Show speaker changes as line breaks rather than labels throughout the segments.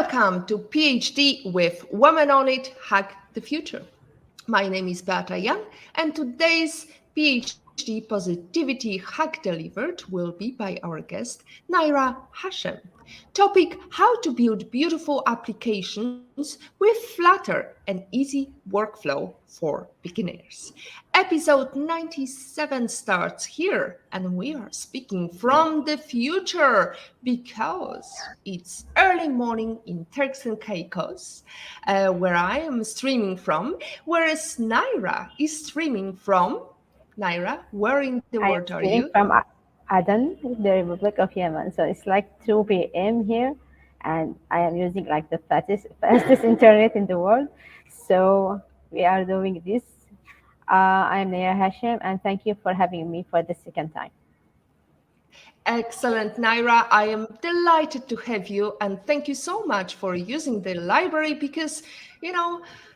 Welcome to PhD with Women on It, Hack the Future. My name is Beata, and today's PhD Positivity Hack Delivered will be by our guest, Nayra Hashem. Topic: How to build beautiful applications with Flutter, an easy workflow for beginners. Episode 97 starts here, and we are speaking from the future because it's early morning in Turks and Caicos, where I am streaming from, whereas Nayra is streaming from. Nayra, where in the
I am
world are
speaking
you?
from Aden, the Republic of Yemen. So it's like 2 p.m. here, and I am using like the fastest internet in the world. So we are doing this. I am Nayra Hashem, and thank you for having me for the second time.
Excellent, Nayra. I am delighted to have you, and thank you so much for using the library because,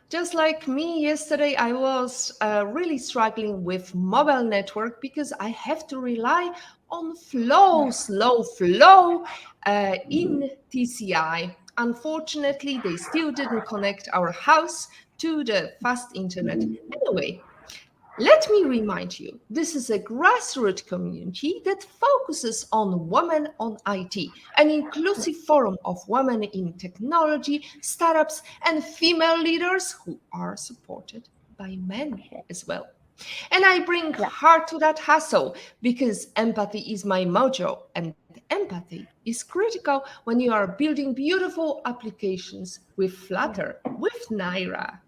just like me yesterday, I was really struggling with mobile network because I have to rely on slow flow in TCI. Unfortunately, they still didn't connect our house to the fast internet. Anyway, let me remind you, this is a grassroots community that focuses on women on IT, an inclusive forum of women in technology, startups, and female leaders who are supported by men as well. And I bring
Yeah.
heart to that hustle because empathy is my mojo, and empathy is critical when you are building beautiful applications with Flutter, with Nayra.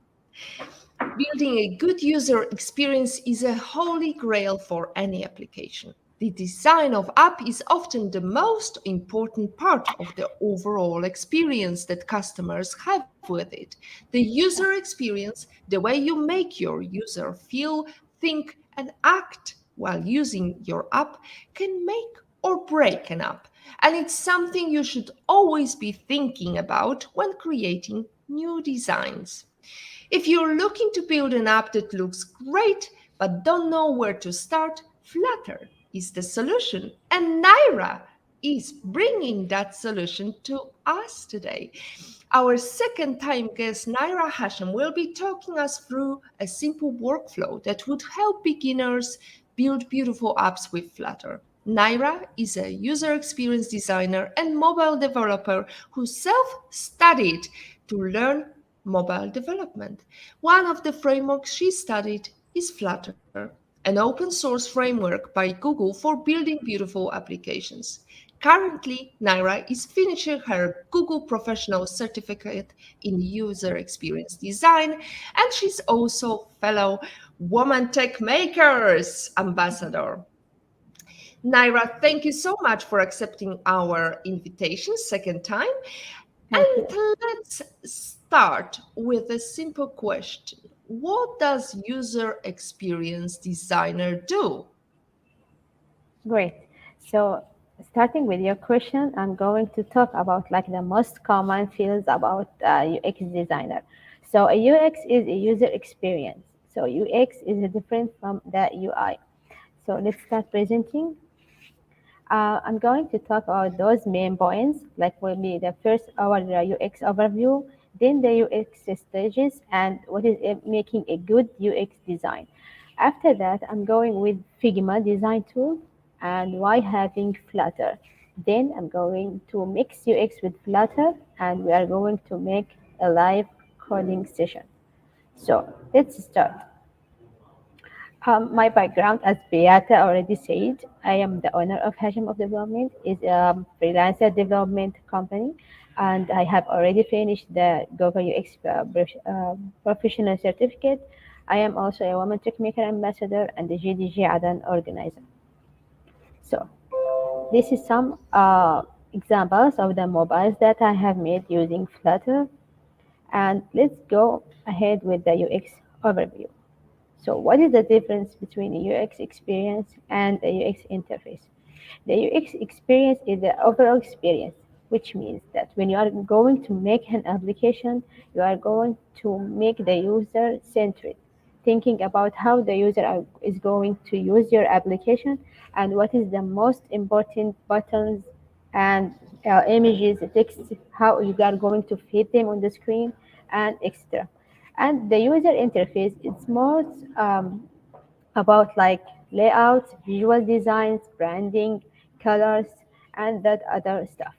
Building a good user experience is a holy grail for any application. The design of app is often the most important part of the overall experience that customers have with it. The user experience, the way you make your user feel, think, and act while using your app can make or break an app. And it's something you should always be thinking about when creating new designs. If you're looking to build an app that looks great but don't know where to start, Flutter is the solution. And Nayra is bringing that solution to us today. Our second time guest, Nayra Hashem, will be talking us through a simple workflow that would help beginners build beautiful apps with Flutter. Nayra is a user experience designer and mobile developer who self studied to learn mobile development. One of the frameworks she studied is Flutter, an open source framework by Google for building beautiful applications. Currently, Nayra is finishing her Google Professional Certificate in User Experience Design, and she's also fellow Woman Tech Makers Ambassador. Nayra, thank you so much for accepting our invitation second time.
Thank
And
you.
let's start with a simple question. What does user experience designer do?
Great. So starting with your question, I'm going to talk about like the most common fields about UX designer. So a UX is a user experience. So UX is different from the UI. So let's start presenting. I'm going to talk about those main points, like will be the first our UX overview, then the UX stages, and what is making a good UX design. After that, I'm going with Figma design tool and why having Flutter. Then I'm going to mix UX with Flutter, and we are going to make a live coding session. So let's start. My background, as Beata already said, I am the owner of Hashem of Development. It's a freelancer development company, and I have already finished the Google UX professional certificate. I am also a Women Tech Maker ambassador and the GDG Adan organizer. So this is some examples of the mobiles that I have made using Flutter. And let's go ahead with the UX overview. So what is the difference between a UX experience and a UX interface? The UX experience is the overall experience, which means that when you are going to make an application, you are going to make the user centered, thinking about how the user is going to use your application and what is the most important buttons and images, text, how you are going to fit them on the screen, and etc. And the user interface is more about like layouts, visual designs, branding, colors, and that other stuff.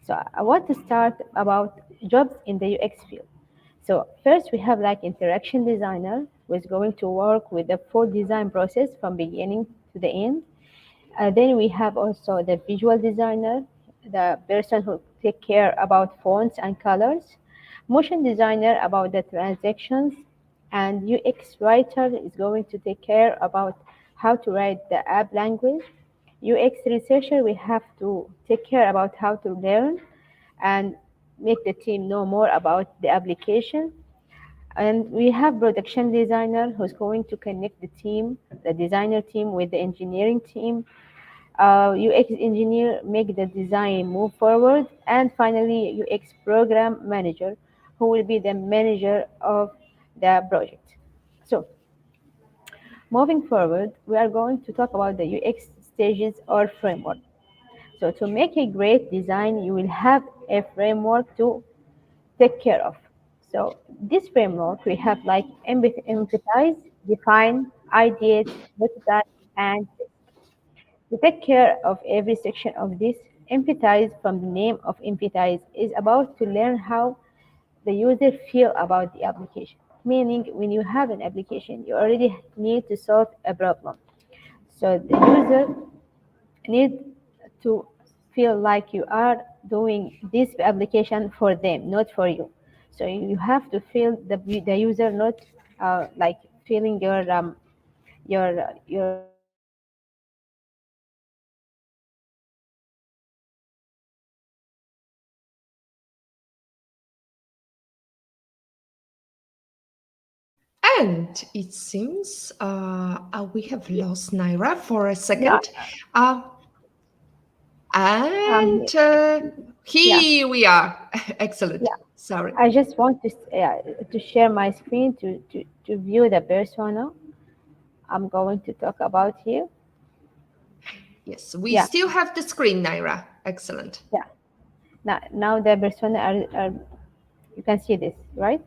So I want to start about jobs in the UX field. So first we have like interaction designer who is going to work with the full design process from beginning to the end. Then we have also the visual designer, the person who take care about fonts and colors. Motion designer about the transactions, and UX writer is going to take care about how to write the app language. UX researcher, we have to take care about how to learn and make the team know more about the application. And we have production designer who's going to connect the team, the designer team with the engineering team. UX engineer make the design move forward, and finally UX program manager who will be the manager of the project. So moving forward, we are going to talk about the UX stages or framework. So to make a great design, you will have a framework to take care of. So this framework we have like empathize, define, ideate, prototype, and to take care of every section of this. Empathize, from the name of empathize, is about to learn how the user feel about the application. Meaning, when you have an application, you already need to solve a problem. So the user need to feel like you are doing this application for them, not for you. So you have to feel the user, not like feeling your
And it seems we have lost Naira for a
yeah
second. Uh,
um
and
yeah
here we are. Excellent.
yeah.
Sorry.
I just want to share my screen to view the persona I'm going to talk about here.
Yes, we
Yeah,
still have the screen, Naira. Excellent.
yeah. Now the persona are you can see this, right?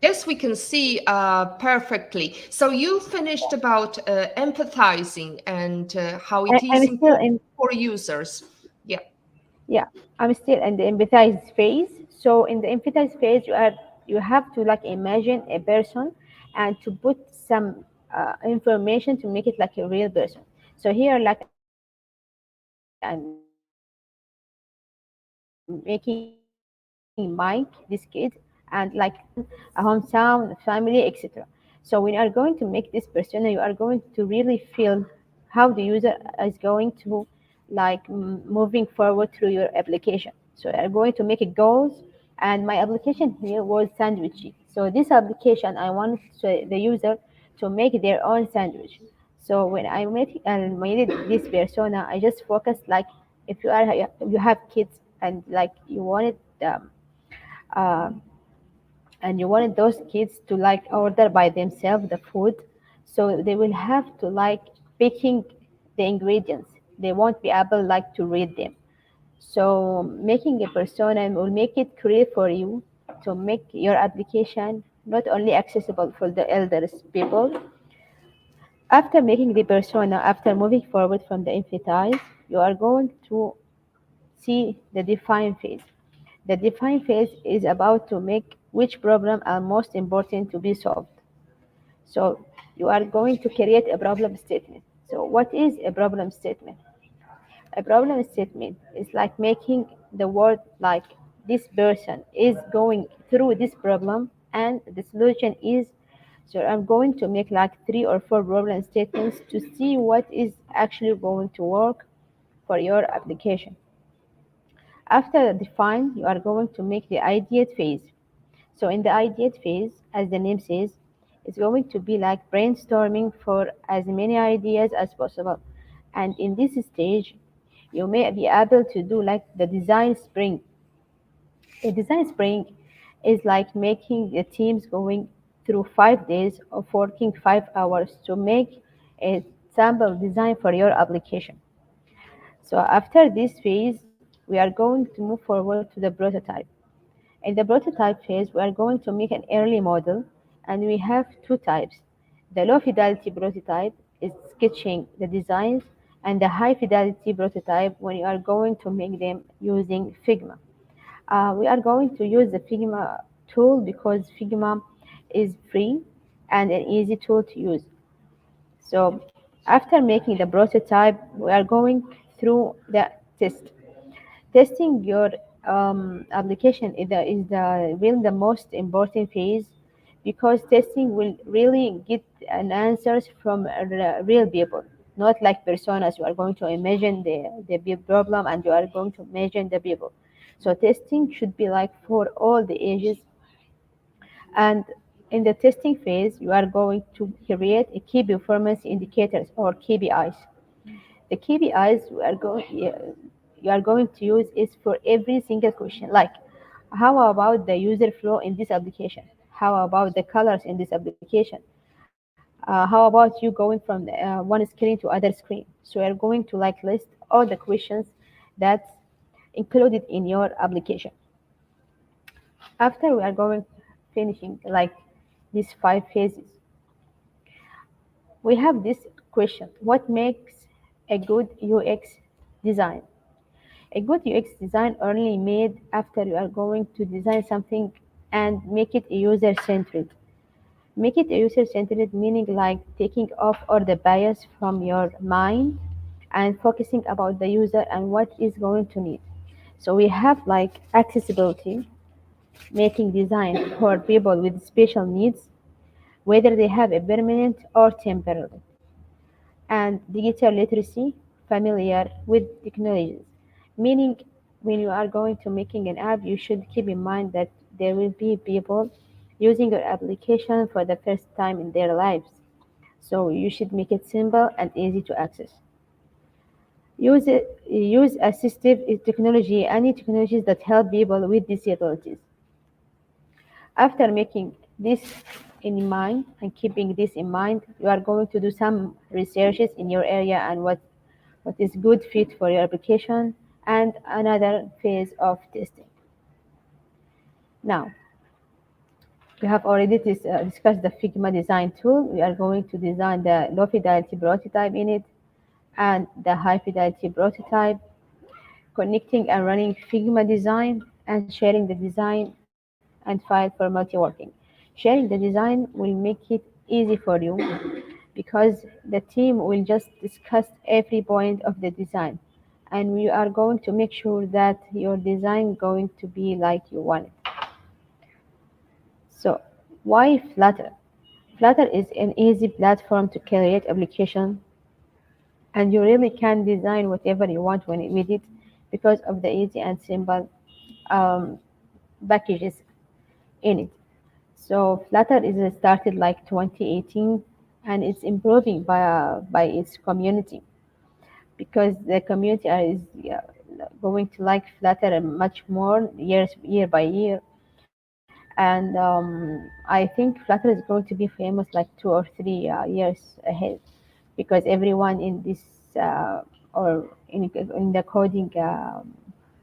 Yes, we can see perfectly. So you finished about empathizing and how it
I'm
is
still
important
in
for users. Yeah.
yeah, I'm still in the empathize phase. So in the empathize phase, you have to like imagine a person and to put some information to make it like a real person. So here, like I'm making Mike this kid, and like a hometown, family, etc. So when you are going to make this persona, you are going to really feel how the user is going to moving forward through your application. So you are going to make it goals, and my application here was sandwichy. So this application, I want the user to make their own sandwich. So when I made this persona, I just focused like if you have kids and like uh, you wanted those kids to like order by themselves the food, so they will have to like picking the ingredients. They won't be able like to read them. So making a persona will make it clear for you to make your application not only accessible for the elders people. After making the persona, after moving forward from the emphasize, you are going to see the define phase. The define phase is about to make which problem are most important to be solved. So you are going to create a problem statement. So what is a problem statement? A problem statement is like making the word like this person is going through this problem and the solution is. So I'm going to make like 3 or 4 problem statements to see what is actually going to work for your application. After define, you are going to make the ideate phase. So in the ideate phase, as the name says, it's going to be like brainstorming for as many ideas as possible. And in this stage, you may be able to do like the design sprint. A design sprint is like making the teams going through 5 days of working 5 hours to make a sample design for your application. So after this phase, we are going to move forward to the prototype. In the prototype phase, we are going to make an early model, and we have two types. The low fidelity prototype is sketching the designs, and the high fidelity prototype when you are going to make them using Figma. We are going to use the Figma tool because Figma is free and an easy tool to use. So after making the prototype, we are going through the test. Testing your application is the really the most important phase because testing will really get an answers from real people, not like personas. You are going to imagine the big problem and you are going to imagine the people. So testing should be like for all the ages. And in the testing phase, you are going to create a key performance indicators or KPIs. The KPIs you are going to use is for every single question. Like, how about the user flow in this application? How about the colors in this application? How about you going from one screen to other screen? So you're going to like list all the questions that's included in your application. After we are going finishing like these five phases, we have this question: what makes a good UX design? A good UX design only made after you are going to design something and make it user centered. Make it user centered meaning like taking off all the bias from your mind and focusing about the user and what is going to need. So we have like accessibility, making design for people with special needs, whether they have a permanent or temporary, and digital literacy, familiar with technologies, meaning when you are going to making an app, you should keep in mind that there will be people using your application for the first time in their lives. So you should make it simple and easy to access. Use assistive technology, any technologies that help people with disabilities. After making this in mind and keeping this in mind, you are going to do some researches in your area and what is good fit for your application and another phase of testing. Now, we have already discussed the Figma design tool. We are going to design the low fidelity prototype in it and the high fidelity prototype, connecting and running Figma design and sharing the design and file for multi-working. Sharing the design will make it easy for you because the team will just discuss every point of the design and we are going to make sure that your design going to be like you want it. So why Flutter? Flutter is an easy platform to create application and you really can design whatever you want with it because of the easy and simple um, packages in it. So Flutter is started like 2018 and it's improving by its community because the community is going to like Flutter much more year by year. And I think Flutter is going to be famous like 2 or 3 years ahead because everyone in this or in the coding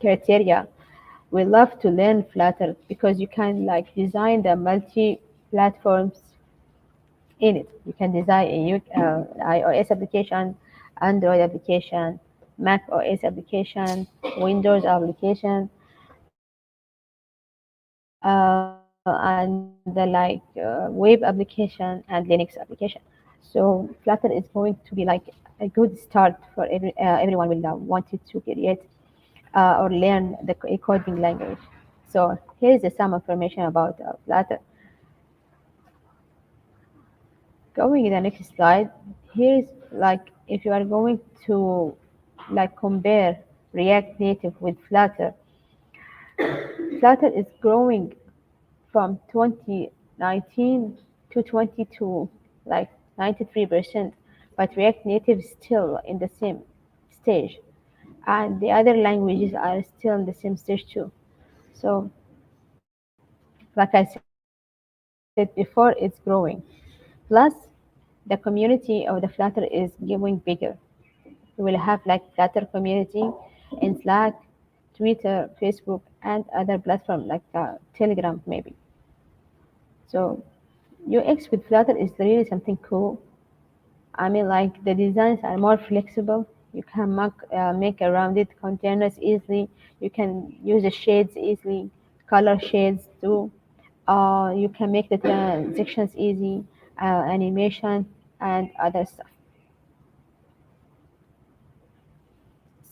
criteria we love to learn Flutter because you can like design the multi platforms in it. You can design a iOS application, Android application, Mac OS application, Windows application, and the web application and Linux application. So Flutter is going to be like a good start for everyone will wanted to create or learn the coding language. So here's some information about Flutter. Going in the next slide, here's like if you are going to like compare React Native with Flutter, Flutter is growing from 2019 to 22, like 93%, but React Native is still in the same stage, and the other languages are still in the same stage too. So, like I said before, it's growing. Plus, the community of the Flutter is getting bigger. You will have like Flutter community in Slack, Twitter, Facebook, and other platforms like Telegram maybe. So UX with Flutter is really something cool. I mean, like the designs are more flexible. You can make a rounded containers easily. You can use the shades easily, color shades too. You can make the transactions easy, animation, and other stuff.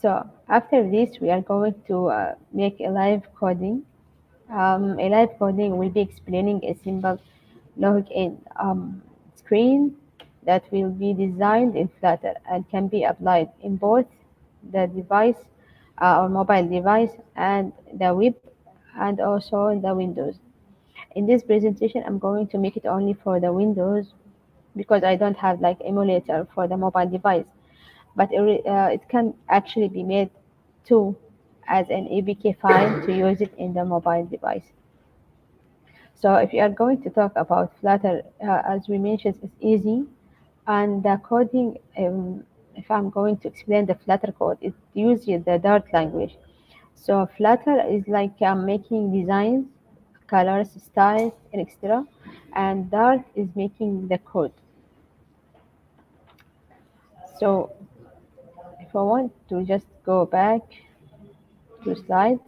So after this, we are going to make a live coding. A live coding will be explaining a simple login screen that will be designed in Flutter and can be applied in both the device or mobile device and the web and also in the Windows. In this presentation, I'm going to make it only for the Windows because I don't have like emulator for the mobile device, but it can actually be made too as an APK file to use it in the mobile device. So if you are going to talk about Flutter, as we mentioned, it's easy. And the coding, if I'm going to explain the Flutter code, it uses the Dart language. So Flutter is like making designs, colors, styles, and etc. And Dart is making the code. So if I want to just go back to slides,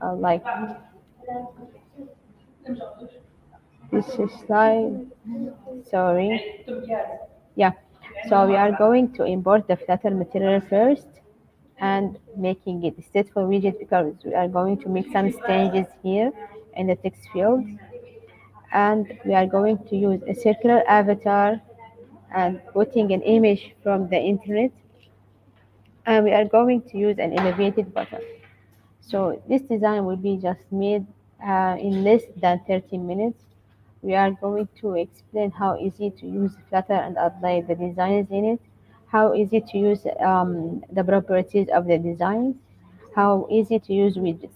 like this is slide, sorry. Yeah, so we are going to import the Flutter material first and making it stateful widget because we are going to make some changes here in the text field, and we are going to use a circular avatar and putting an image from the internet, and we are going to use an elevated button. So this design will be just made in less than 30 minutes. We are going to explain how easy to use Flutter and apply the designs in it, how easy to use the properties of the designs, how easy to use widgets.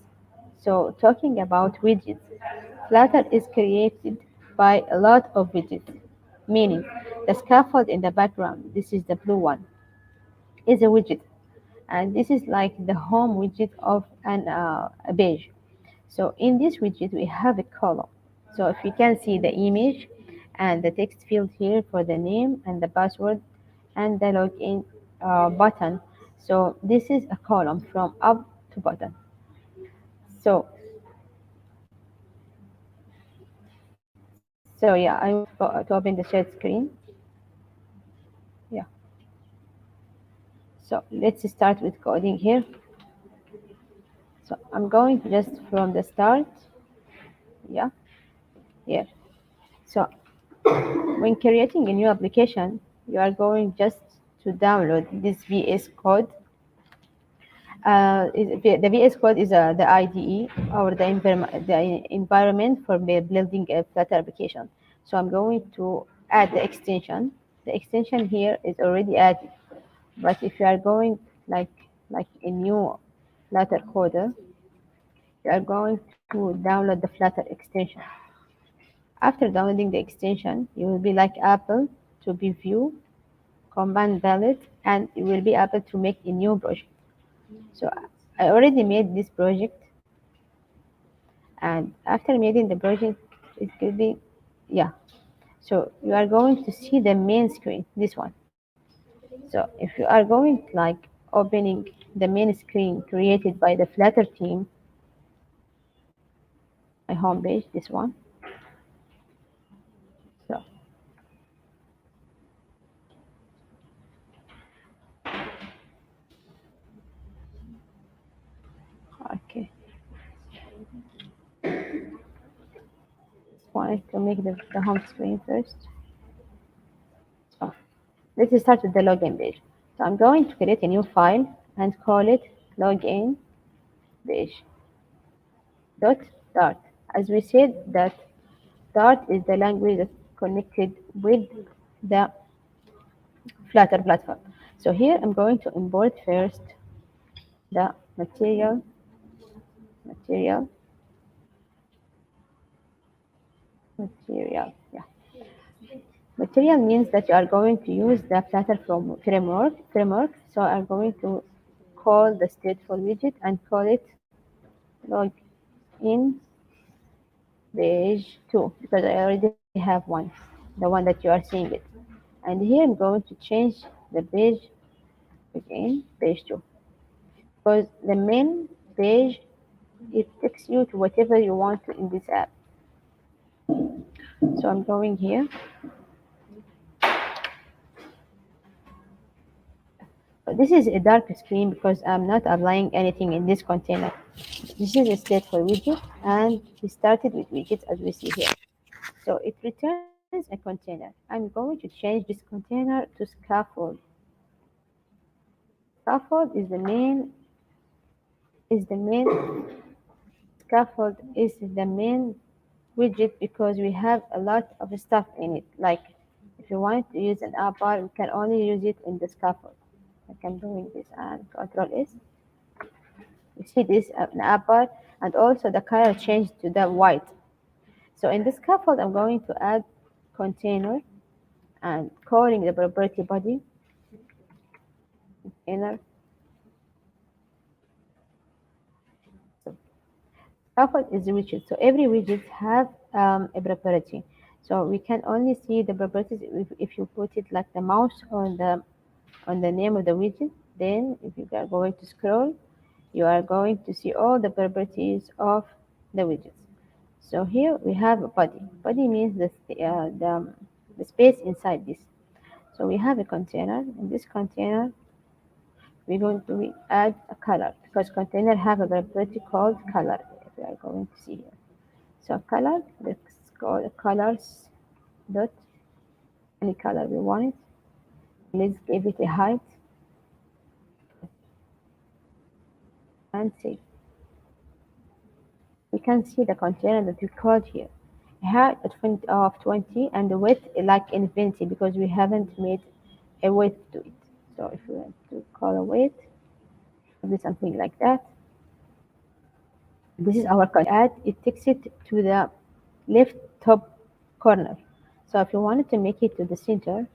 So talking about widgets, Flutter is created by a lot of widgets, meaning the scaffold in the background, this is the blue one, is a widget, and this is like the home widget of a page. So in this widget, we have a column. So if you can see the image and the text field here for the name and the password and the login button. So this is a column from up to bottom. So so yeah, I want to open the share screen. Yeah. So let's start with coding here. So I'm going just from the start. Yeah. Here. So when creating a new application, you are going just to download this VS Code. The VS Code is the IDE or the environment for building a Flutter application. So I'm going to add the extension. The extension here is already added, but if you are going like a new Flutter coder, you are going to download the Flutter extension. After downloading the extension, you will be like Apple to be view, command palette, and you will be able to make a new project. So I already made this project, and after making the project, it will be, yeah. So you are going to see the main screen, this one. So if you are going like opening the main screen created by the Flutter team, my homepage, this one. So okay, just wanted to make the home screen first. So let's start with the login page. So I'm going to create a new file and call it login page dot Dart. As we said that Dart is the language that's connected with the Flutter platform. So here I'm going to import first the material, yeah, Material means that you are going to use the Flutter from framework. So I'm going to call the stateful widget and call it log in page 2 because I already have one, the one that you are seeing it. And here I'm going to change the page again, page 2, because the main page, it takes you to whatever you want in this app. So I'm going here. This is a dark screen because I'm not applying anything in this container. This is a stateful widget, and we started with widgets as we see here. So it returns a container. I'm going to change this container to scaffold. Scaffold is the main widget because we have a lot of stuff in it. Like if you want to use an app bar, we can only use it in the scaffold. Like I'm doing this and Control S. You see this an app bar, and also the color changed to the white. So in the scaffold, I'm going to add container and calling the property body inner. So scaffold is a widget. So every widget have a property. So we can only see the properties if you put it like the mouse on the name of the widget. Then if you are going to scroll, you are going to see all the properties of the widgets. So here we have a body. Body means the space inside this. So we have a container. In this container, we're going to add a color because container have a property called color. If we are going to see here. So color, let's call colors dot any color we want it. Let's give it a height and save. We can see the container that we called here. Height of 20 and the width like infinity because we haven't made a width to it. So if we want to call a width, do something like that. This is our add. It takes it to the left top corner. So if you wanted to make it to the center,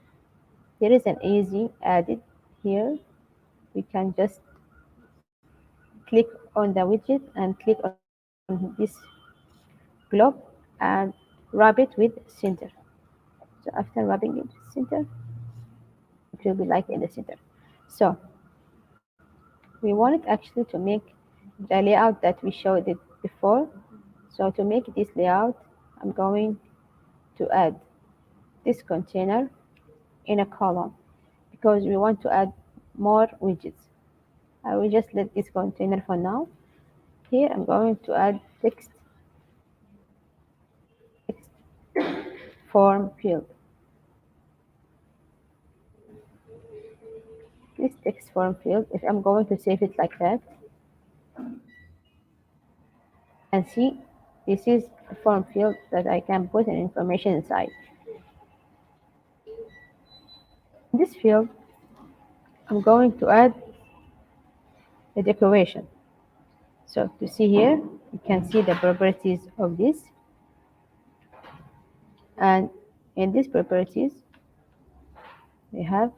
there is an easy added here. We can just click on the widget and click on this globe and wrap it with center. So after wrapping it with center, it will be like in the center. So we wanted actually to make the layout that we showed it before. So to make this layout, I'm going to add this container in a column because we want to add more widgets. I will just let this container for now. Here I'm going to add text form field. This text form field, if I'm going to save it like that, and see this is a form field that I can put an information inside. In this field, I'm going to add a decoration. So to see here, you can see the properties of this. And in these properties, we have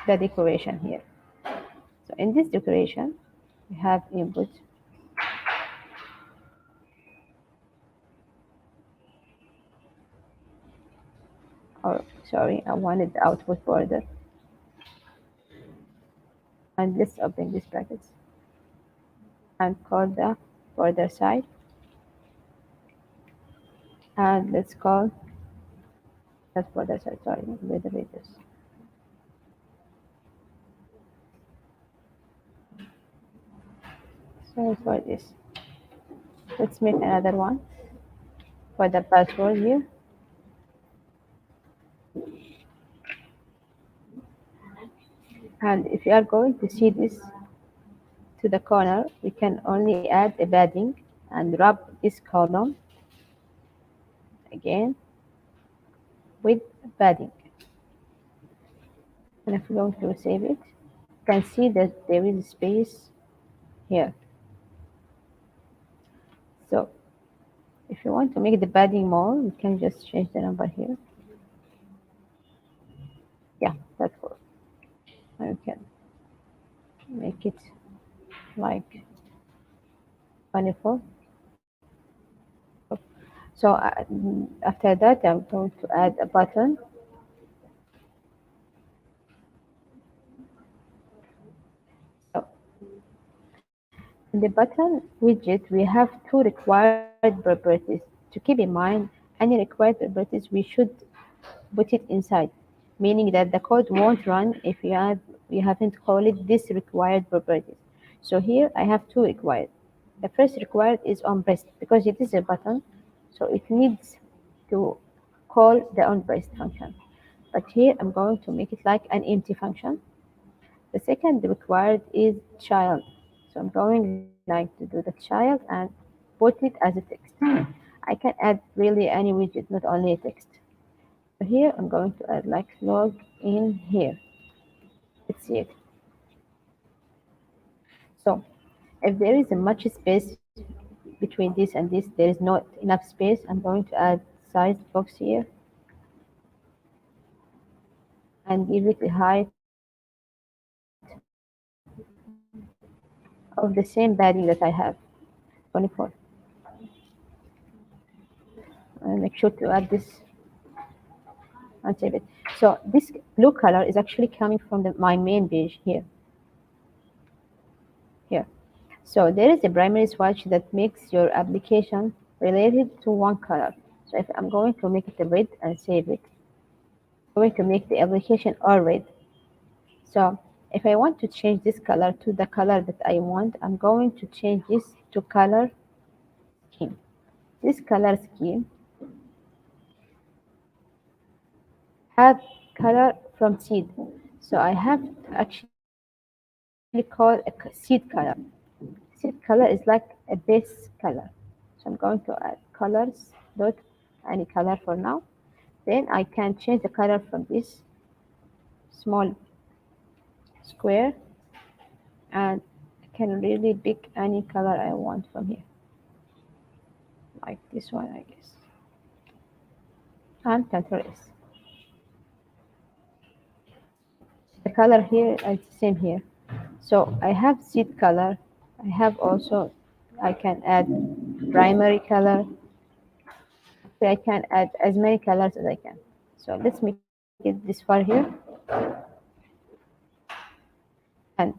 the decoration here. So in this decoration, we have input. Or sorry, I wanted the output border. And let's open this brackets and call the border side. And let's call that border side, sorry, with the radius. Sorry for this. Let's make another one for the password here. And if you are going to see this to the corner, we can only add a padding and wrap this column again with padding. And if we're going to save it, you can see that there is space here. So If you want to make the padding more, you can just change the number here. Yeah, that works. You can make it like 24. So after that, I'm going to add a button. So in the button widget, we have two required properties. To keep in mind, any required properties we should put it inside, meaning that the code won't run if you haven't called it this required properties. So here I have two required. The first required is on breast because it is a button, so it needs to call the on breast function. But here I'm going to make it like an empty function. The second required is child. So I'm going like to do the child and put it as a text. I can add really any widget, not only a text. So here I'm going to add like log in here. Let's see it. So if there is a much space between this and this, there is not enough space, I'm going to add size box here and give it a height of the same padding that I have, 24. And make sure to add this and save it. So this blue color is actually coming from my main page here. Here. So there is a primary swatch that makes your application related to one color. So if I'm going to make it a red and save it, I'm going to make the application all red. So if I want to change this color to the color that I want, I'm going to change this to color scheme. This color scheme have color from seed. So I have to actually call a seed color. Seed color is like a base color. So I'm going to add colors dot any color for now. Then I can change the color from this small square and I can really pick any color I want from here. Like this one, I guess. And Ctrl S. The color here is the same here. So I have seed color. I have also, I can add primary color. So I can add as many colors as I can. So let's make it this far here. And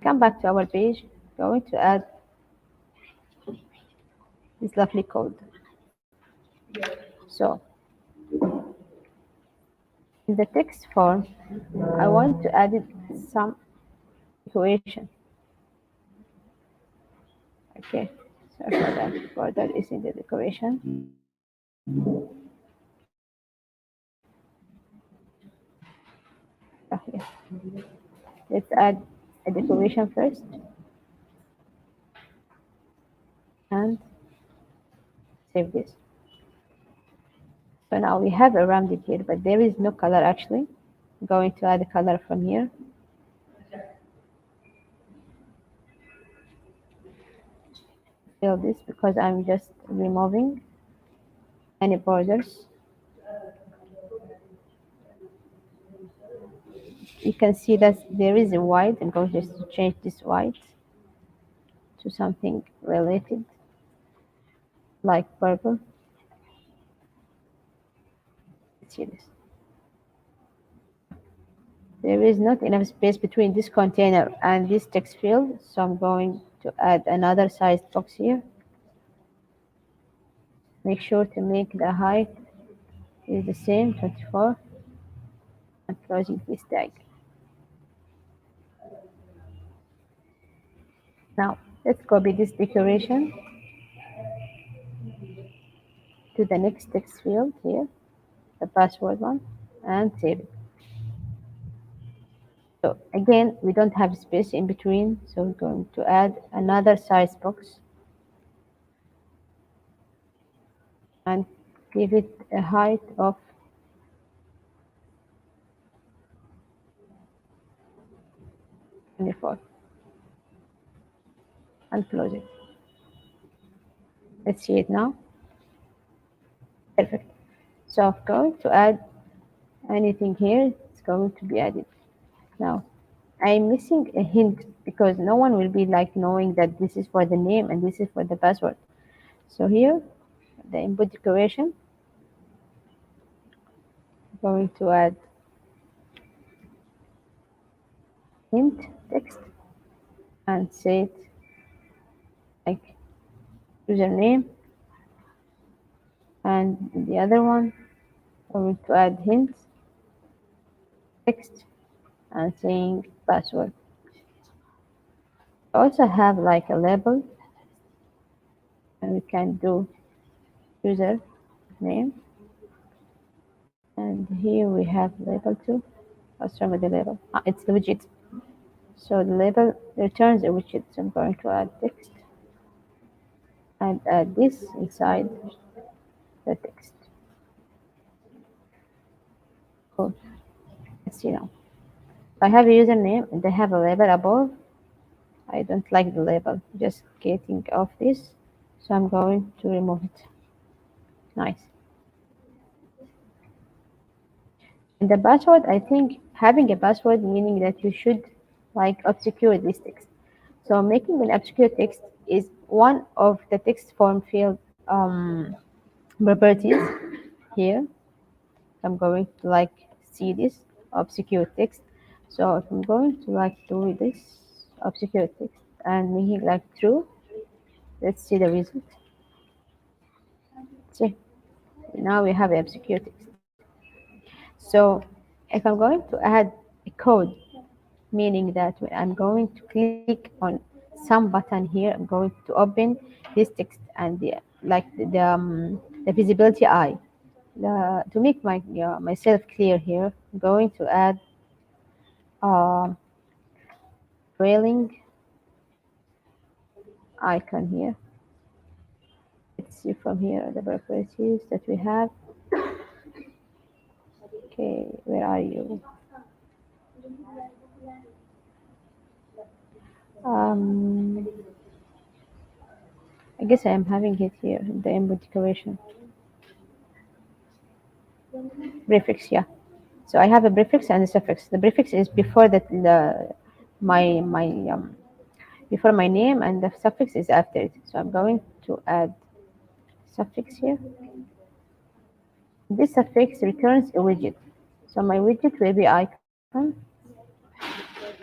come back to our page. Going to add this lovely code. So in the text form, I want to add some equation. Okay, sorry for that. Border is in the decoration. Okay, let's add a decoration first and save this. So now we have a rounded here, but there is no color actually. I'm going to add a color from here. Fill this because I'm just removing any borders. You can see that there is a white. I'm going just to change this white to something related, like purple. Let's see this. There is not enough space between this container and this text field, so I'm going to add another sized box here. Make sure to make the height is the same, 24, and closing this tag. Now, let's copy this decoration to the next text field here, the password one, and save it. So again, we don't have space in between, so we're going to add another size box and give it a height of 24 and close it. Let's see it now. Perfect. So I'm going to add anything here. It's going to be added. Now I'm missing a hint because no one will be like knowing that this is for the name and this is for the password. So here, the input decoration, I'm going to add hint text and say it like username, and the other one I'm going to add hint text and saying password. I also have like a label, and we can do user name, and here we have label too. What's wrong with the label? It's the widget. So the label returns a widget. So I'm going to add text and add this inside the text. Cool. Let's see now. I have a username and I have a label above. I don't like the label. Just getting off this. So I'm going to remove it. Nice. And the password, I think having a password meaning that you should like obscure this text. So making an obscure text is one of the text form field properties here. I'm going to like see this obscure text. So if I'm going to like do this obscure text and make it like true, let's see the result. See, now we have obscure text. So if I'm going to add a code, meaning that when I'm going to click on some button here, I'm going to open this text and the visibility eye. To make myself clear here, I'm going to add trailing icon here. Let's see from here the properties that we have. Okay, where are you? Um, I guess I am having it here, the input decoration. Prefix, yeah. So I have a prefix and a suffix. The prefix is before my before my name, and the suffix is after it. So I'm going to add suffix here. This suffix returns a widget. So my widget will be icon,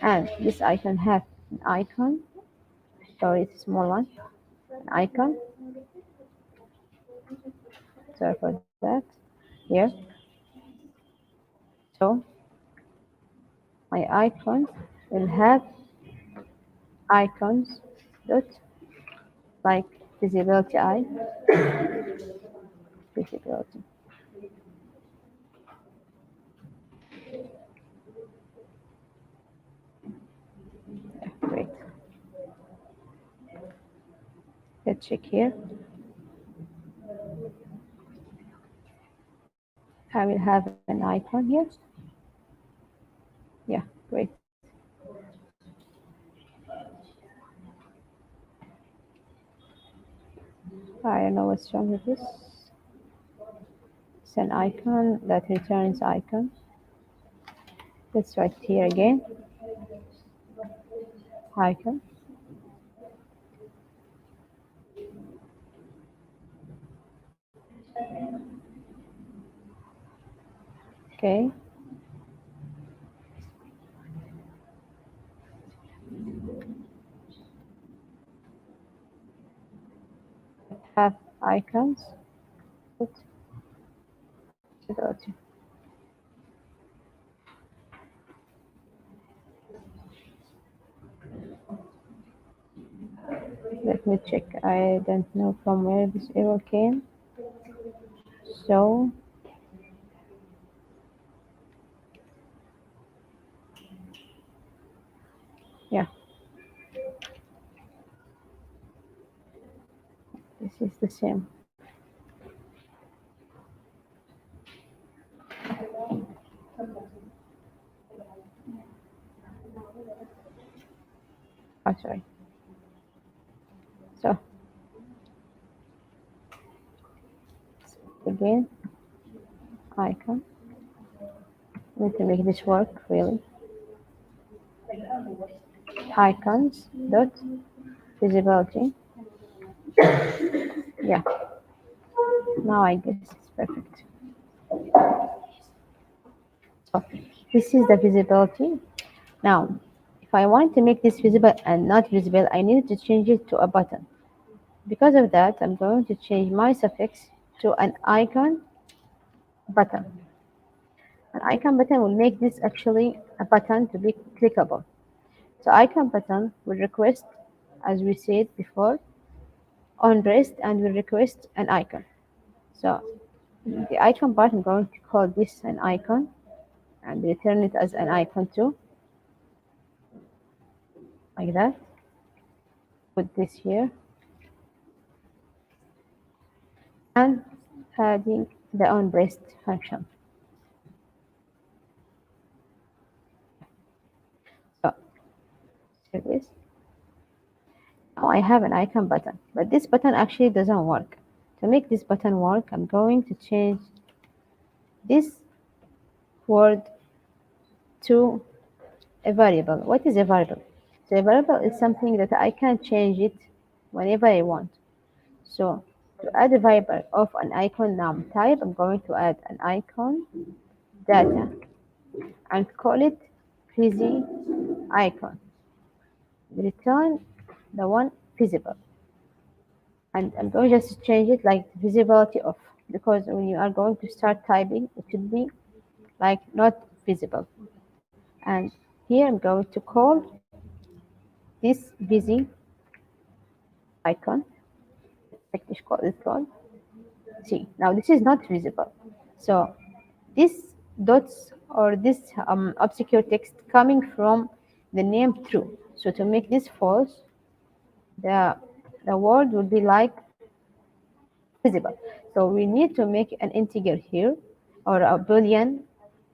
and this icon have an icon. Sorry, it's a small one. An icon. Sorry for that. Here. So my icon will have icons dot like visibility eye visibility. Yeah, great. Let's check here. I will have an icon here. Yeah, great. I don't know what's wrong with this. It's an icon that returns icon. Let's write here again. Icon. Okay. Have icons. Put visibility. Let me check. I don't know from where this error came. So yeah, this is the same. Oh, sorry. So again, icon. Need to make this work really. Icons dot visibility. Yeah, now I guess it's perfect. So this is the visibility. Now, if I want to make this visible and not visible, I need to change it to a button. Because of that, I'm going to change my suffix to an icon button. An icon button will make this actually a button to be clickable. So icon button will request, as we said before, on rest and will request an icon. So the icon part, I'm going to call this an icon and return it as an icon too, like that. Put this here and adding the on rest function. So save this. Now I have an icon button, but this button actually doesn't work. To make this button work, I'm going to change this word to a variable. What is a variable? So a variable is something that I can change it whenever I want. So to add a variable of an icon name type, I'm going to add an icon data and call it fuzzy icon. Return the one visible. And I'm going just to change it like visibility off, because when you are going to start typing, it should be like not visible. And here I'm going to call this busy icon. Let's call it called. See, now this is not visible. So this dots or this obscure text coming from the name true. So to make this false, the word will be like visible. So we need to make an integer here or a boolean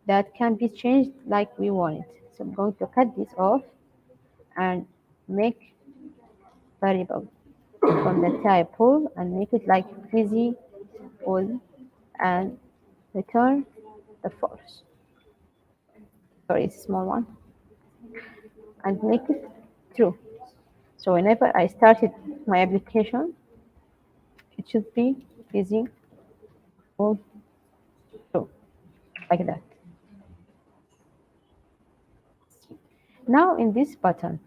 that can be changed like we want it. So I'm going to cut this off and make variable from the type pool and make it like fuzzy pool and return the false. Sorry, it's a small one. And make it true. So whenever I started my application, it should be fuzzy pool true, like that. Now in this button,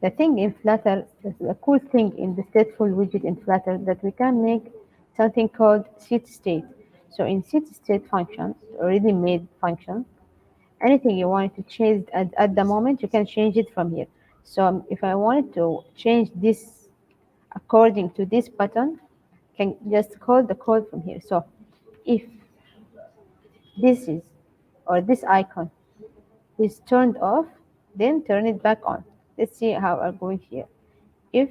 the thing in Flutter, the cool thing in the stateful widget in Flutter, that we can make something called set state. So in set state function, already made function, anything you want to change at the moment, you can change it from here. So if I wanted to change this according to this button, I can just call the code from here. So if this is, or this icon is turned off, then turn it back on. Let's see how I'm going here. If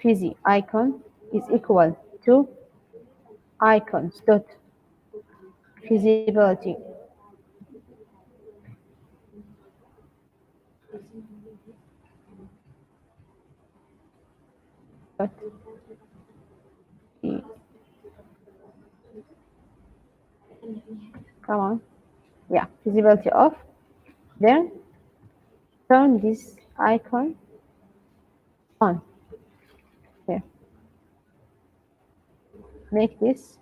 fuzzy icon is equal to icons dot visibility dot come on, yeah, visibility off, then turn this icon on here, make this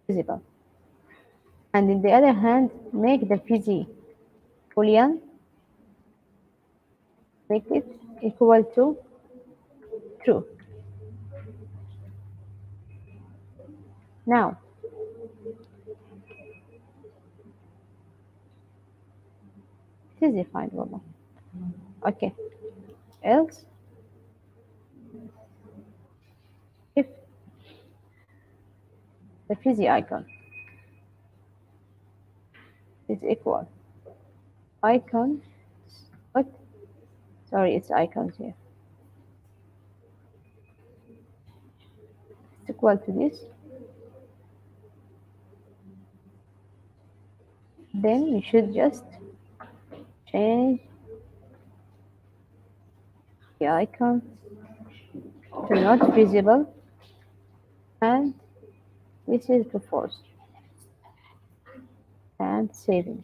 visible, and in the other hand make the fuzzy boolean, make it equal to true. Now it is defined والله. Okay, else if the fuzzy icon is equal icon, what, sorry, it's icons here, it's equal to this, then you should just change the icon to not visible and this is the force and saving.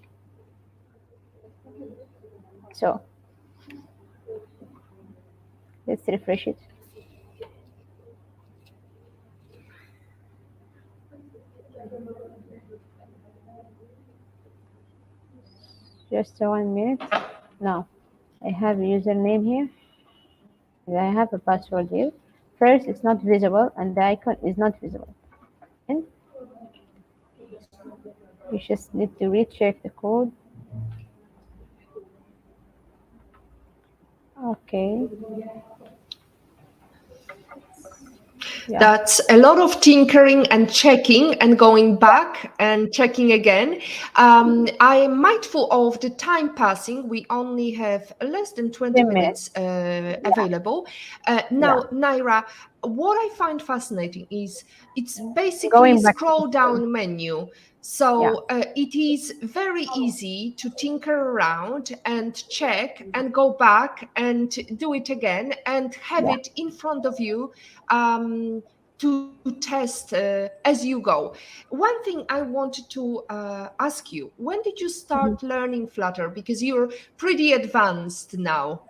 So let's refresh it. Just 1 minute. Now I have a username here and I have a password here. First, it's not visible and the icon is not visible. And you just need to recheck the code. Okay. Yeah.
That's a lot of tinkering and checking and going back and checking again. I am mindful of the time passing. We only have less than 20
10 minutes.
minutes
Yeah.
available.
Yeah.
Now, Nayra, what I find fascinating is it's basically
Going back to the
scroll
screen.
down menu.
Yeah.
So it is very easy to tinker around and check and go back and do it again and have
Yeah.
it in front of you to test as you go. One thing I wanted to ask you, when did you
Mhm.
start learning Flutter? Because you're pretty advanced now.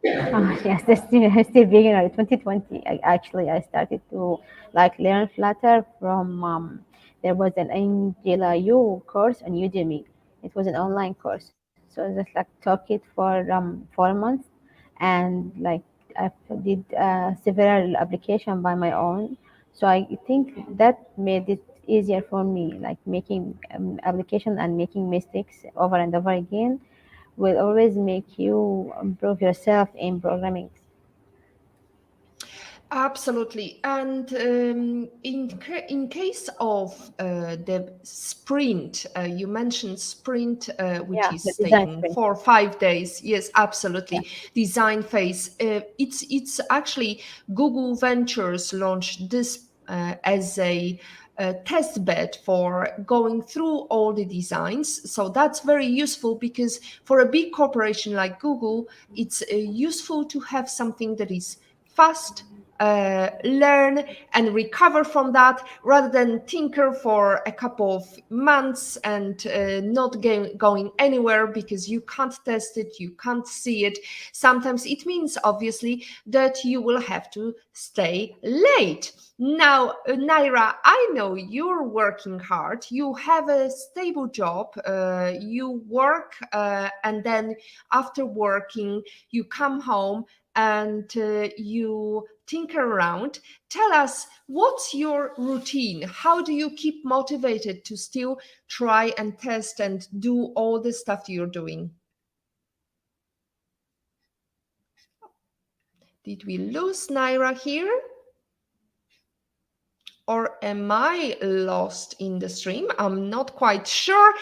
Yes, still beginner. 2020. I started to like learn Flutter from there was an Angela Yu course on Udemy. It was an online course, so I just like took it for 4 months, and like I did several application by my own. So I think that made it easier for me, like making application and making mistakes over and over again will always make you improve yourself in programming.
Absolutely. And in case of the sprint, you mentioned sprint, which
Yeah, the
is
design
taking
sprint.
4 or 5 days. Yes,
Yeah.
absolutely. Design phase. It's actually Google Ventures launched this as a test bed for going through all the designs. So that's very useful because for a big corporation like Google, it's useful to have something that is fast, learn and recover from that rather than tinker for a couple of months and not going anywhere because you can't test it, you can't see it. Sometimes it means obviously that you will have to stay late. Now, Nayra, I know you're working hard. You have a stable job. You work, and then after working, you come home and you tinker around. Tell us, what's your routine? How do you keep motivated to still try and test and do all the stuff you're doing? Did we lose Nayra here? Or am I lost in the stream? I'm not quite sure.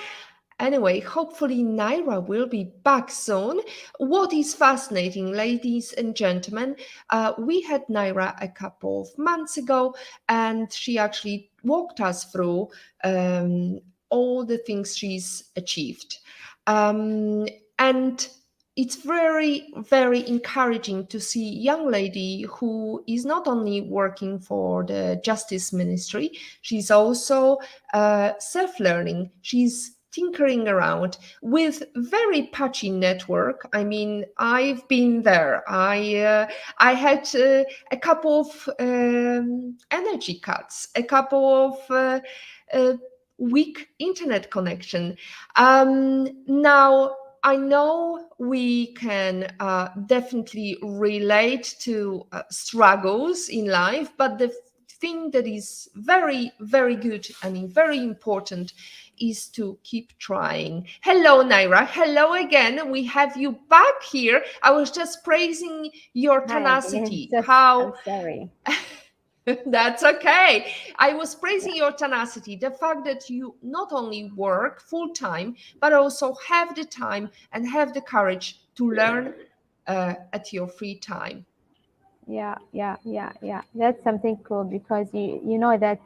Anyway, hopefully Nayra will be back soon. What is fascinating, ladies and gentlemen, we had Nayra a couple of months ago, and she actually walked us through all the things she's achieved. Um, and it's very, very encouraging to see young lady who is not only working for the justice ministry, she's also self-learning. She's tinkering around with very patchy network. I mean, I've been there. I had a couple of energy cuts, a couple of uh, weak internet connection. Now I know we can definitely relate to struggles in life, but the thing that is very, very good and very important is to keep trying. Hello, Nayra. Hello again. We have you back here. I was just praising your
Hi again.
tenacity.
Just, I'm
How
sorry.
that's okay. I was praising your tenacity, the fact that you not only work full time, but also have the time and have the courage to learn at your free time.
Yeah. That's something cool because you know that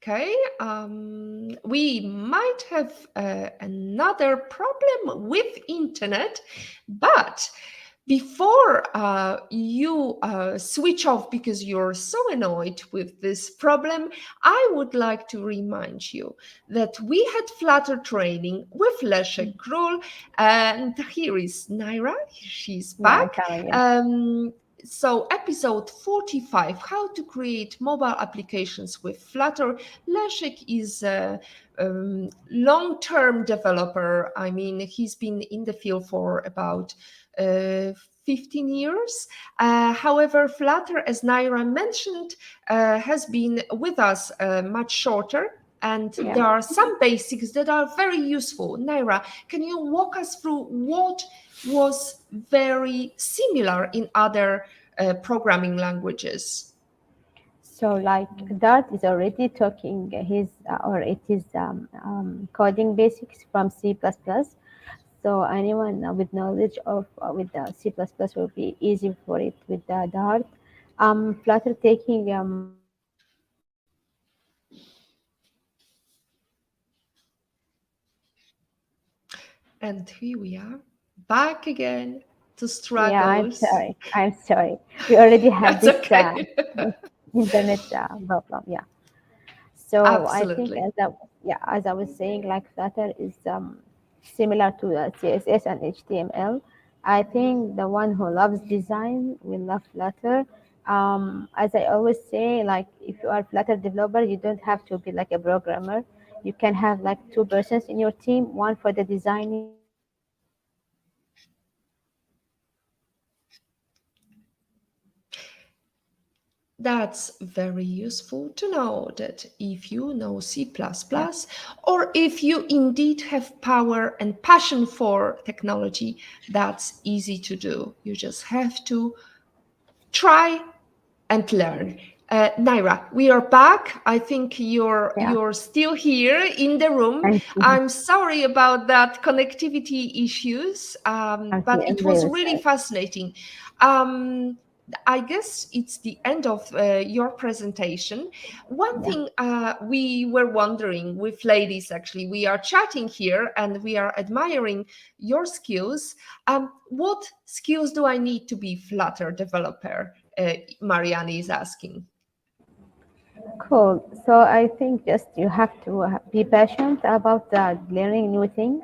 Okay, we might have another problem with internet, but before you switch off because you're so annoyed with this problem, I would like to remind you that we had Flutter training with Leszek Król, and here is Nayra. She's
Yeah, I'm
back.
coming. Yeah.
So episode 45, how to create mobile applications with Flutter. Leszek is a long-term developer. I mean, he's been in the field for about 15 years. However, Flutter, as Nayra mentioned, has been with us much shorter. And
Yeah.
there are some basics that are very useful. Nayra, can you walk us through what was very similar in other programming languages?
So like Dart is already talking his or it is coding basics from C++. So anyone with knowledge of with the C++ will be easy for it with the Dart. Flutter taking
And here we are, back again to
yeah, I'm
struggles.
sorry. I'm sorry. We already have
That's
this
okay.
internet problem. Yeah. So I think
Absolutely.
as I was saying, like Flutter is similar to CSS and HTML. I think the one who loves design will love Flutter. As I always say, like if you are a Flutter developer, you don't have to be like a programmer. You can have like two persons in your team, one for the designing and one for the coding.
That's very useful to know that if you know C++,
Yeah.
or if you indeed have power and passion for technology, that's easy to do. You just have to try and learn. Nayra, we are back. I think
Yeah.
you're still here in the room.
I'm
I'm sorry about that connectivity issues, but
I'm
it was
really
really
sorry.
fascinating. Um, I guess it's the end of your presentation. One
Yeah.
thing we were wondering with ladies, actually, we are chatting here and we are admiring your skills. What skills do I need to be Flutter developer? Marianne is asking.
Cool. So I think just you have to be passionate about learning new things.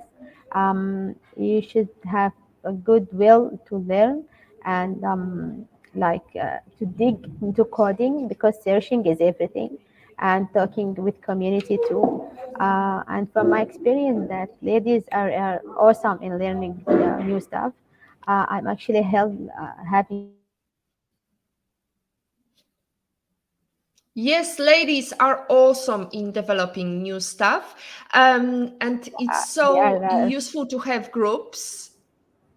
You should have a good will to learn and to dig into coding because searching is everything, and talking with community too. And from my experience, that ladies are awesome in learning new stuff. I'm actually having
Yes, ladies are awesome in developing new stuff. And it's
they are
so useful to have groups.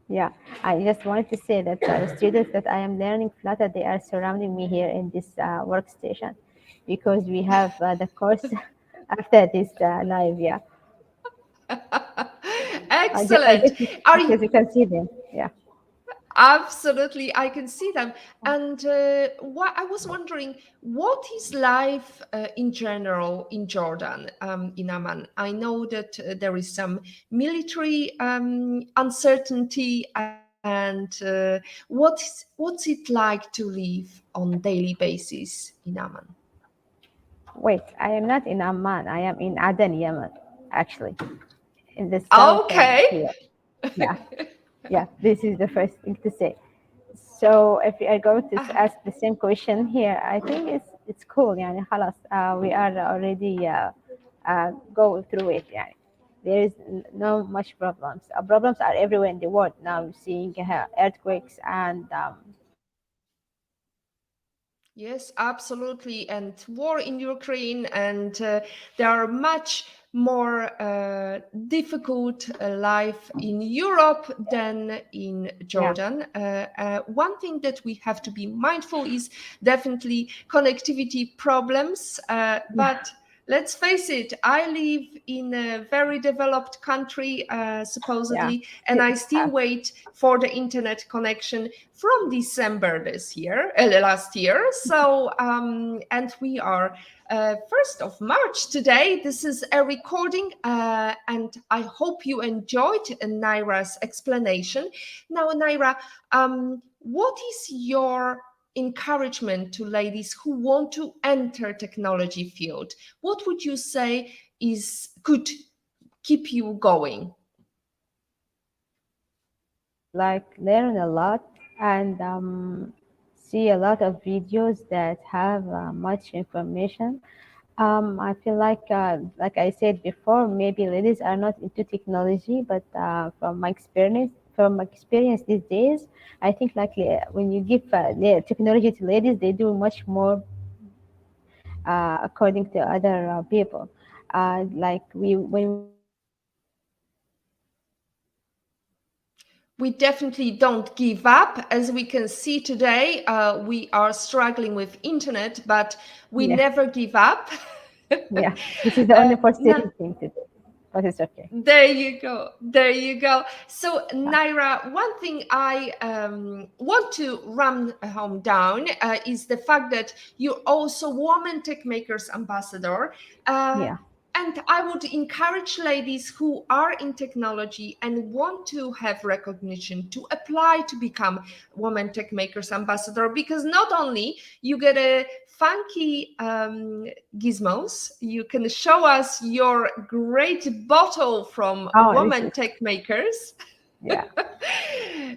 Yeah, I just wanted to say that the students that I am learning Flutter, they are surrounding me here in this workstation because we have the course after this live. Yeah, I
Excellent.
guess it's
Are you,
because you can see them. Yeah,
absolutely, I can see them. And what I was wondering, what is life in general in Jordan, in Amman? I know that there is some military uncertainty, and what's it like to live on daily basis in Amman?
wait, I am not in Amman. I am in Aden, Yemen, actually, in the south
Okay.
here. Yeah, yeah. This is the first thing to say. So if you are going to
Ah,
ask the same question here, I think it's cool. يعني خلاص we are already going through it. يعني. There is no much problems. Problems are everywhere in the world now. You're seeing earthquakes and
yes, absolutely. And war in Ukraine, and there are much more difficult life in Europe than in
yeah,
Jordan. One thing that we have to be mindful is definitely connectivity problems,
yeah,
but let's face it, I live in a very developed country,
Yeah.
supposedly, and I still
Have.
wait for the internet connection from December this year, last year. So, and we are 1st of March today. This is a recording, and I hope you enjoyed Nayra's explanation. Now, Nayra, what is your encouragement to ladies who want to enter technology field? What would you say is could keep you going?
Like learn a lot and see a lot of videos that have much information. I feel like I said before, maybe ladies are not into technology, but from my experience these days, I think like when you give technology to ladies, they do much more according to other people. Like we when we give
We definitely don't give up. As we can see today, we are struggling with internet, but we
yeah,
never give up.
yeah, this is the only
Now,
frustrating thing to do, but it's okay.
there you go. There you go. So,
Yeah,
Nayra, one thing I want to ram home down is the fact that you're also Woman Tech Makers Ambassador. Uh,
yeah,
and I would encourage ladies who are in technology and want to have recognition to apply to become Woman Tech Makers Ambassador, because not only you get a funky gizmos. You can show us your great bottle from
oh, this
Woman
is,
Tech Makers.
yeah,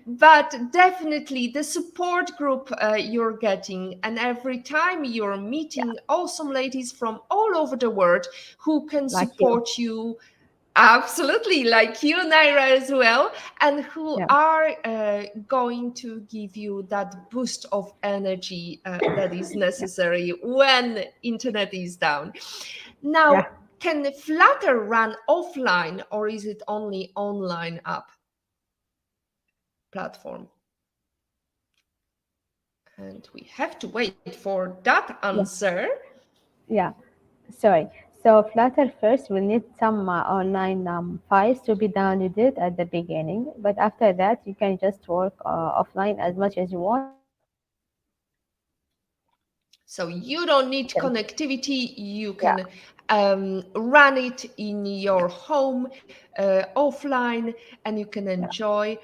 But definitely the support group you're getting, and every time you're
yeah,
meeting awesome ladies from all over the world who can
like you.
support you. Absolutely, like you, Nayra, as well, and who
Yeah,
are going to give you that boost of energy that is
yeah,
necessary when internet is down.
yeah.
Now, can Flutter run offline, or is it only online app platform? And we have to wait for that
Yeah.
answer.
Yeah, sorry. So Flutter first will need some online files to be downloaded at the beginning, but after that you can just work offline as much as you want.
So you don't need
And
connectivity. You
yeah,
can run it in your home offline, and you can
yeah,
enjoy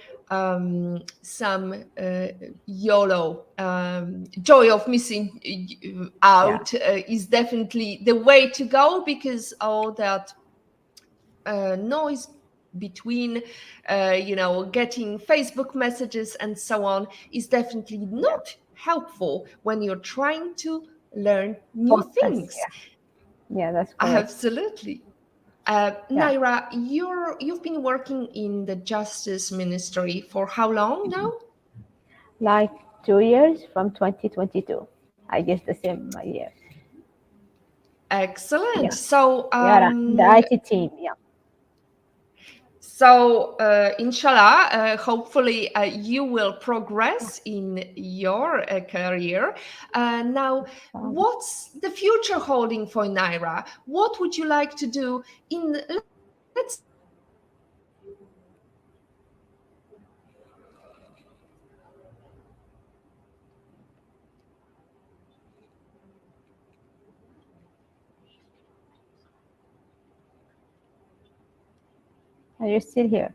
some YOLO. Joy of missing
yeah,
out is definitely the way to go, because all that noise between getting Facebook messages and so on is definitely
yeah.
not helpful when you're trying to learn new
Focus.
things.
Yeah, yeah, that's correct.
Absolutely.
Yeah,
Nayra, you've been working in the justice ministry for how long now?
like 2 years from 2022. I guess the same year.
Excellent.
Yeah,
So
yeah. The IT team. Yeah,
Inshallah, hopefully you will progress in your career. Now,
um,
what's the future holding for Naira? What would you like to do in, let's say, in the next 5 years?
are you still here?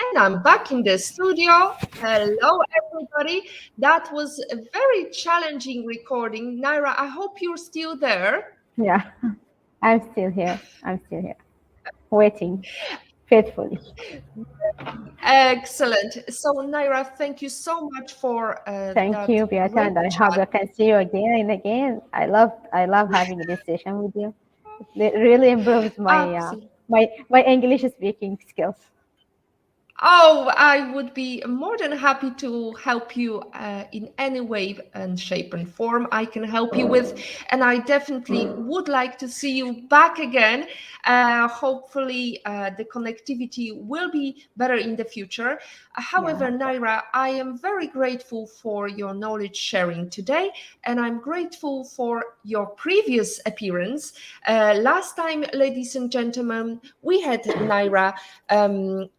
And I'm back in the studio. Hello, everybody. everybody. That was a very challenging recording. Nayra, I hope you're still there.
Yeah, I'm still here. I'm still here, waiting faithfully.
Excellent. So, Nayra, thank you so much for
Thank
that
you, Beata,
great
and I hope
chat.
I can see you again and again. I love having this session with you. It really improves
Absolutely.
my English speaking skills.
Oh, I would be more than happy to help you in any way and shape and form I can help you with. And I definitely would like to see you back again. Hopefully, the connectivity will be better in the future. However,
Yeah,
Nayra, I am very grateful for your knowledge sharing today. And I'm grateful for your previous appearance. Last time, ladies and gentlemen, we had Nayra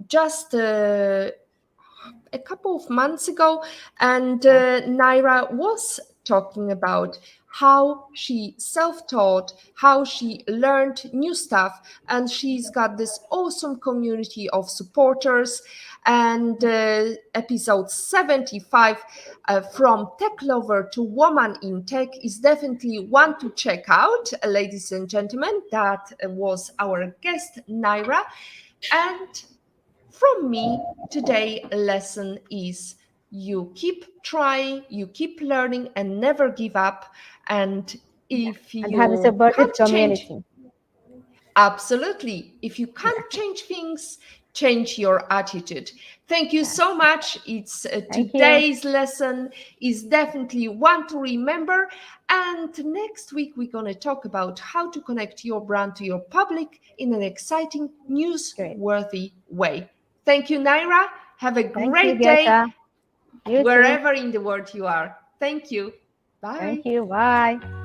just a couple of months ago, and
yeah,
Nayra was talking about how she self-taught, how she learned new stuff, and she's got this awesome community of supporters. And episode 75, from tech lover to woman in tech, is definitely one to check out, ladies and gentlemen. That was our guest, Nayra. And from me, today lesson is you keep trying, you keep learning, and never give up. And
yeah.
if
And have a
you
supportive
can't change,
community.
absolutely, if you
Yeah.
can't change things, change your attitude. Thank you
Yes.
so much. It's
Thank you.
today's lesson is definitely one to remember. And next week we're going to talk about how to connect your brand to your public in an exciting,
Great.
newsworthy way. Thank you, Nayra. Have a
Thank you,
great day
Beata. You too.
wherever in the world you are. Thank you.
Thank
Bye.
you. Bye.